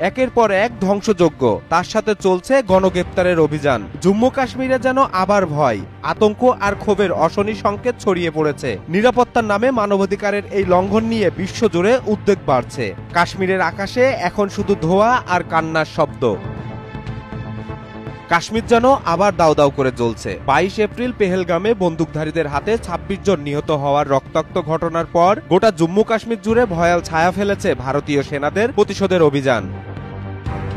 একের পর এক ধ্বংসযজ্ঞ, তার সাথে চলছে গণগ্রেপ্তারের অভিযান। জম্মু কাশ্মীরে যেন আবার ভয়, আতঙ্ক আর ক্ষোভের অশনি সংকেত ছড়িয়ে পড়েছে। নিরাপত্তার নামে মানবাধিকারের এই লঙ্ঘন নিয়ে বিশ্বজুড়ে উদ্বেগ বাড়ছে। কাশ্মীরের আকাশে এখন শুধু ধোঁয়া আর কান্নার শব্দ। কাশ্মীর যেন আবার দাউ দাউ করে জ্বলছে। 22 এপ্রিল পেহেলগামে বন্দুকধারীদের হাতে 26 জন নিহত হওয়ার রক্তাক্ত ঘটনার পর গোটা জম্মু কাশ্মীর জুড়ে ভয়াল ছায়া ফেলেছে ভারতীয় সেনাদের প্রতিশোধের অভিযান।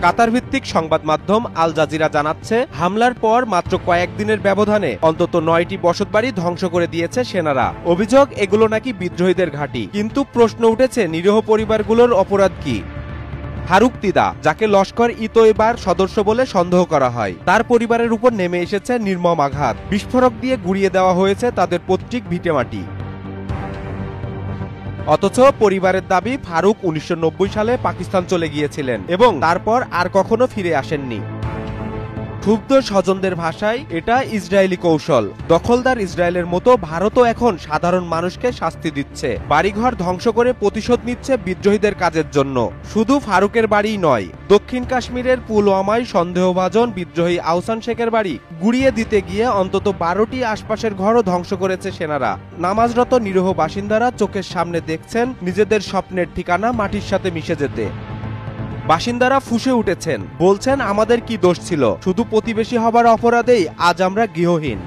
কাতার ভিত্তিক সংবাদ মাধ্যম আল জাজিরা জানাচ্ছে, হামলার পর মাত্র কয়েকদিনের ব্যবধানে অন্তত 9টি বসতবাড়ি ধ্বংস করে দিয়েছে সেনারা। অভিযোগ, এগুলো নাকি বিদ্রোহীদের ঘাঁটি। কিন্তু প্রশ্ন উঠেছে, নিরীহ পরিবারগুলোর অপরাধ কি? ফারুক তিদা, যাকে লস্কর ই তৈবার সদস্য বলে সন্দেহ করা হয়, তার পরিবারের উপর নেমে এসেছে নির্মম আঘাত। বিস্ফোরক দিয়ে গুঁড়িয়ে দেওয়া হয়েছে তাদের পৈতৃক ভিটেমাটি। অথচ পরিবারের দাবি, ফারুক 1990 সালে পাকিস্তান চলে গিয়েছিলেন এবং তারপর আর কখনো ফিরে আসেননি। ক্ষুব্ধ স্বজনদের ভাষায়, এটা ইসরায়েলি কৌশল। দখলদার ইসরায়েলের মতো ভারতও এখন সাধারণ মানুষকে শাস্তি দিচ্ছে, বাড়িঘর ধ্বংস করে প্রতিশোধ নিচ্ছে বিদ্রোহীদের কাজের জন্য। শুধু ফারুকের বাড়িই নয়, দক্ষিণ কাশ্মীরের পুলওয়ামায় সন্দেহভাজন বিদ্রোহী আহসান শেখের বাড়ি গুড়িয়ে দিতে গিয়ে অন্তত 12টি আশপাশের ঘরও ধ্বংস করেছে সেনারা। নামাজরত নিরীহ বাসিন্দারা চোখের সামনে দেখছেন নিজেদের স্বপ্নের ঠিকানা মাটির সাথে মিশে যেতে। বাসিন্দারা ফুঁসে উঠেছেন, বলছেন, আমাদের কি দোষ ছিল? শুধু প্রতিবেশী হবার অপরাধেই আজ আমরা গৃহহীন।